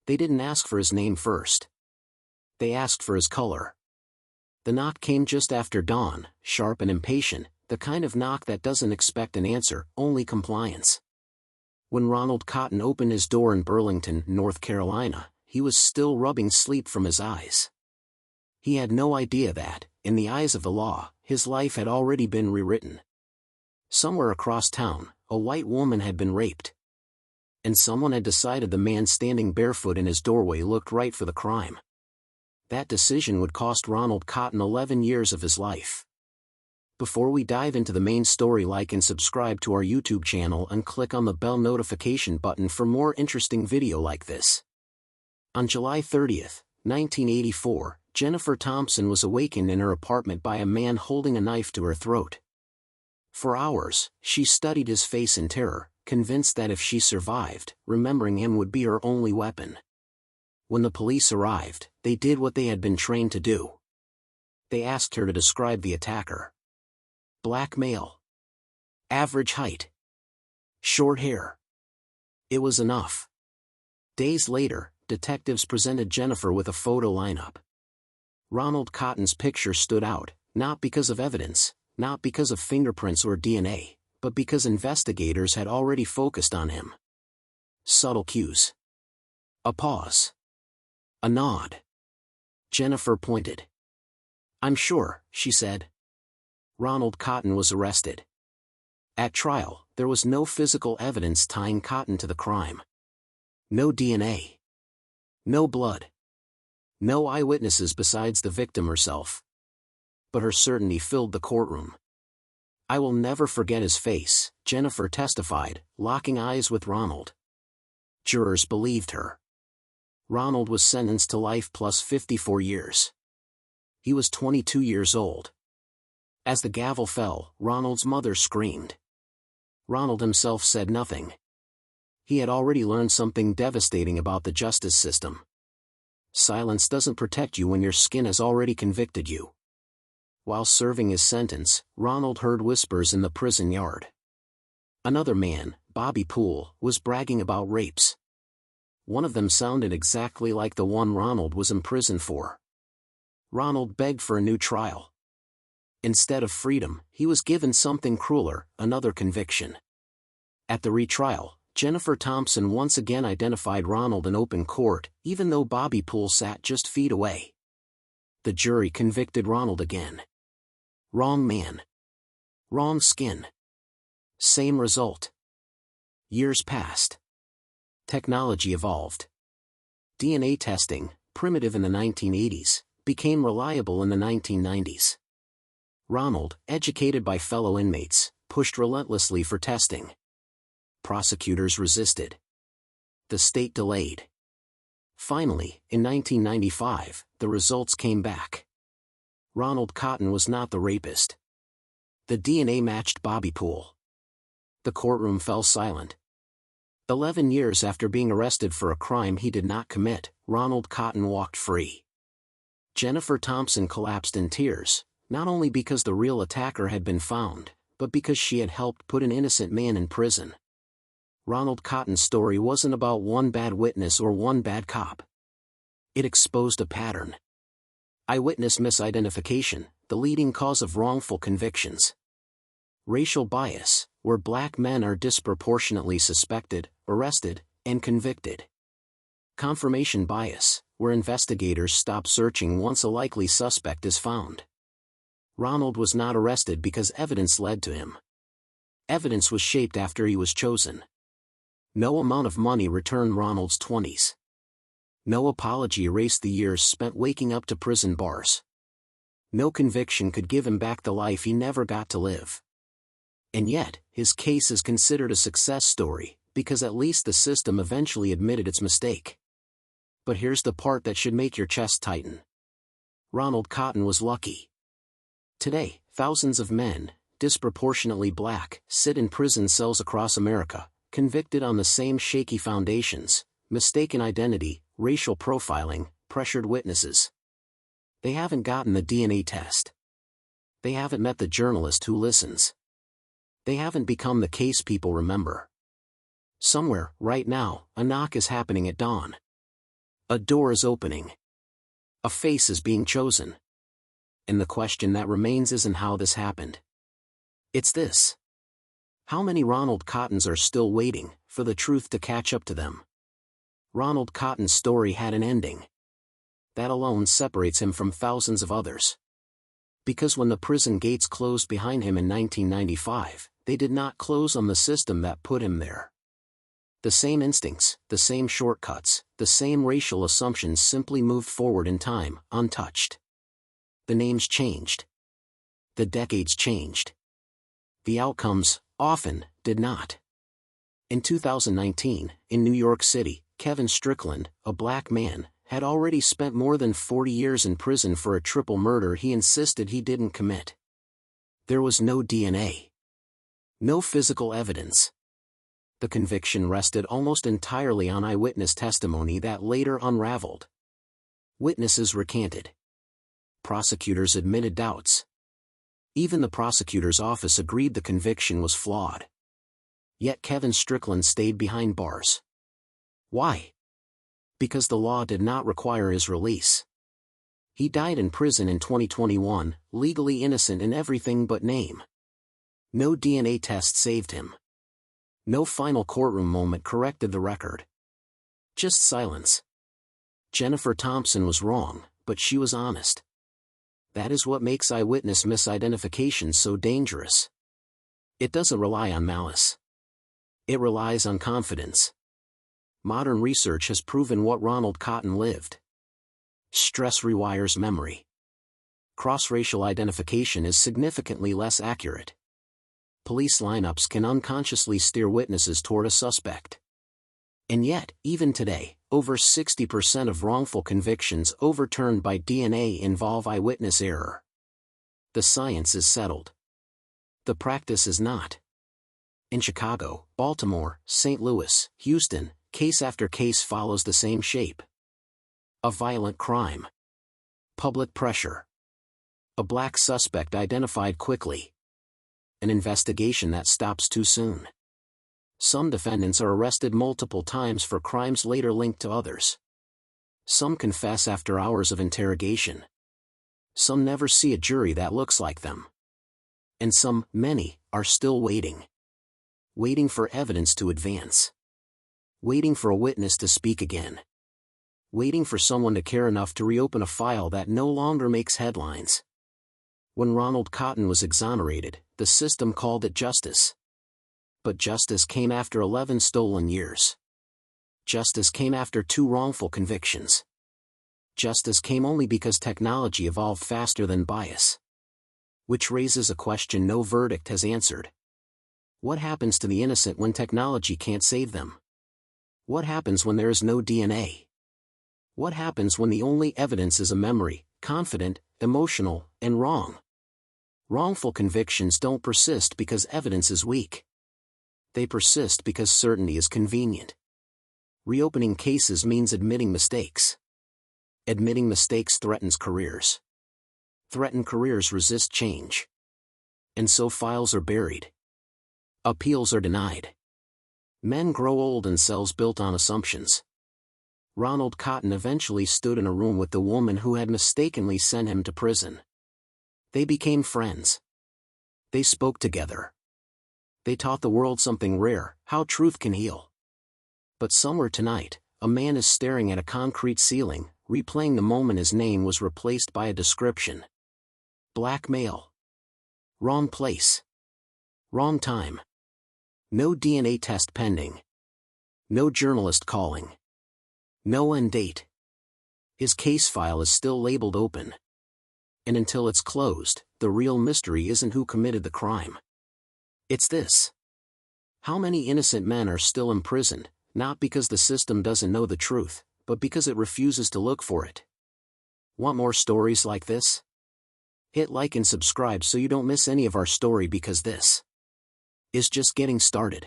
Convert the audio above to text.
They didn't ask for his name first. They asked for his color. The knock came just after dawn, sharp and impatient, the kind of knock that doesn't expect an answer, only compliance. When Ronald Cotton opened his door in Burlington, North Carolina, he was still rubbing sleep from his eyes. He had no idea that, in the eyes of the law, his life had already been rewritten. Somewhere across town, a white woman had been raped. And someone had decided the man standing barefoot in his doorway looked right for the crime. That decision would cost Ronald Cotton 11 years of his life. Before we dive into the main story, like and subscribe to our YouTube channel and click on the bell notification button for more interesting video like this. On July 30, 1984, Jennifer Thompson was awakened in her apartment by a man holding a knife to her throat. For hours, she studied his face in terror, convinced that if she survived, remembering him would be her only weapon. When the police arrived, they did what they had been trained to do. They asked her to describe the attacker. Black male. Average height. Short hair. It was enough. Days later, detectives presented Jennifer with a photo lineup. Ronald Cotton's picture stood out, not because of evidence, not because of fingerprints or DNA, but because investigators had already focused on him. Subtle cues. A pause. A nod. Jennifer pointed. "I'm sure," she said. Ronald Cotton was arrested. At trial, there was no physical evidence tying Cotton to the crime. No DNA. No blood. No eyewitnesses besides the victim herself. But her certainty filled the courtroom. "I will never forget his face," Jennifer testified, locking eyes with Ronald. Jurors believed her. Ronald was sentenced to life plus 54 years. He was 22 years old. As the gavel fell, Ronald's mother screamed. Ronald himself said nothing. He had already learned something devastating about the justice system. Silence doesn't protect you when your skin has already convicted you. While serving his sentence, Ronald heard whispers in the prison yard. Another man, Bobby Poole, was bragging about rapes. One of them sounded exactly like the one Ronald was imprisoned for. Ronald begged for a new trial. Instead of freedom, he was given something crueler, another conviction. At the retrial, Jennifer Thompson once again identified Ronald in open court, even though Bobby Poole sat just feet away. The jury convicted Ronald again. Wrong man. Wrong skin. Same result. Years passed. Technology evolved. DNA testing, primitive in the 1980s, became reliable in the 1990s. Ronald, educated by fellow inmates, pushed relentlessly for testing. Prosecutors resisted. The state delayed. Finally, in 1995, the results came back. Ronald Cotton was not the rapist. The DNA matched Bobby Poole. The courtroom fell silent. 11 years after being arrested for a crime he did not commit, Ronald Cotton walked free. Jennifer Thompson collapsed in tears, not only because the real attacker had been found, but because she had helped put an innocent man in prison. Ronald Cotton's story wasn't about one bad witness or one bad cop. It exposed a pattern. Eyewitness misidentification, the leading cause of wrongful convictions. Racial bias, where black men are disproportionately suspected, arrested, and convicted. Confirmation bias, where investigators stop searching once a likely suspect is found. Ronald was not arrested because evidence led to him. Evidence was shaped after he was chosen. No amount of money returned Ronald's 20s. No apology erased the years spent waking up to prison bars. No conviction could give him back the life he never got to live. And yet, his case is considered a success story, because at least the system eventually admitted its mistake. But here's the part that should make your chest tighten. Ronald Cotton was lucky. Today, thousands of men, disproportionately black, sit in prison cells across America, convicted on the same shaky foundations: mistaken identity, racial profiling, pressured witnesses. They haven't gotten the DNA test. They haven't met the journalist who listens. They haven't become the case people remember. Somewhere, right now, a knock is happening at dawn. A door is opening. A face is being chosen. And the question that remains isn't how this happened. It's this. How many Ronald Cottons are still waiting for the truth to catch up to them? Ronald Cotton's story had an ending. That alone separates him from thousands of others. Because when the prison gates closed behind him in 1995, they did not close on the system that put him there. The same instincts, the same shortcuts, the same racial assumptions simply moved forward in time, untouched. The names changed. The decades changed. The outcomes, often, did not. In 2019, in New York City, Kevin Strickland, a black man, had already spent more than 40 years in prison for a triple murder he insisted he didn't commit. There was no DNA. No physical evidence. The conviction rested almost entirely on eyewitness testimony that later unraveled. Witnesses recanted. Prosecutors admitted doubts. Even the prosecutor's office agreed the conviction was flawed. Yet Kevin Strickland stayed behind bars. Why? Because the law did not require his release. He died in prison in 2021, legally innocent in everything but name. No DNA test saved him. No final courtroom moment corrected the record. Just silence. Jennifer Thompson was wrong, but she was honest. That is what makes eyewitness misidentification so dangerous. It doesn't rely on malice. It relies on confidence. Modern research has proven what Ronald Cotton lived. Stress rewires memory. Cross-racial identification is significantly less accurate. Police lineups can unconsciously steer witnesses toward a suspect. And yet, even today, over 60% of wrongful convictions overturned by DNA involve eyewitness error. The science is settled. The practice is not. In Chicago, Baltimore, St. Louis, Houston, case after case follows the same shape. A violent crime. Public pressure. A black suspect identified quickly. An investigation that stops too soon. Some defendants are arrested multiple times for crimes later linked to others. Some confess after hours of interrogation. Some never see a jury that looks like them. And some, many, are still waiting. Waiting for evidence to advance. Waiting for a witness to speak again. Waiting for someone to care enough to reopen a file that no longer makes headlines. When Ronald Cotton was exonerated, the system called it justice. But justice came after 11 stolen years. Justice came after 2 wrongful convictions. Justice came only because technology evolved faster than bias. Which raises a question no verdict has answered. What happens to the innocent when technology can't save them? What happens when there is no DNA? What happens when the only evidence is a memory, confident, emotional, and wrong? Wrongful convictions don't persist because evidence is weak. They persist because certainty is convenient. Reopening cases means admitting mistakes. Admitting mistakes threatens careers. Threatened careers resist change. And so files are buried. Appeals are denied. Men grow old in cells built on assumptions. Ronald Cotton eventually stood in a room with the woman who had mistakenly sent him to prison. They became friends. They spoke together. They taught the world something rare, how truth can heal. But somewhere tonight, a man is staring at a concrete ceiling, replaying the moment his name was replaced by a description. Black male. Wrong place. Wrong time. No DNA test pending. No journalist calling. No end date. His case file is still labeled open. And until it's closed, the real mystery isn't who committed the crime. It's this. How many innocent men are still imprisoned, not because the system doesn't know the truth, but because it refuses to look for it? Want more stories like this? Hit like and subscribe so you don't miss any of our story, because this is just getting started.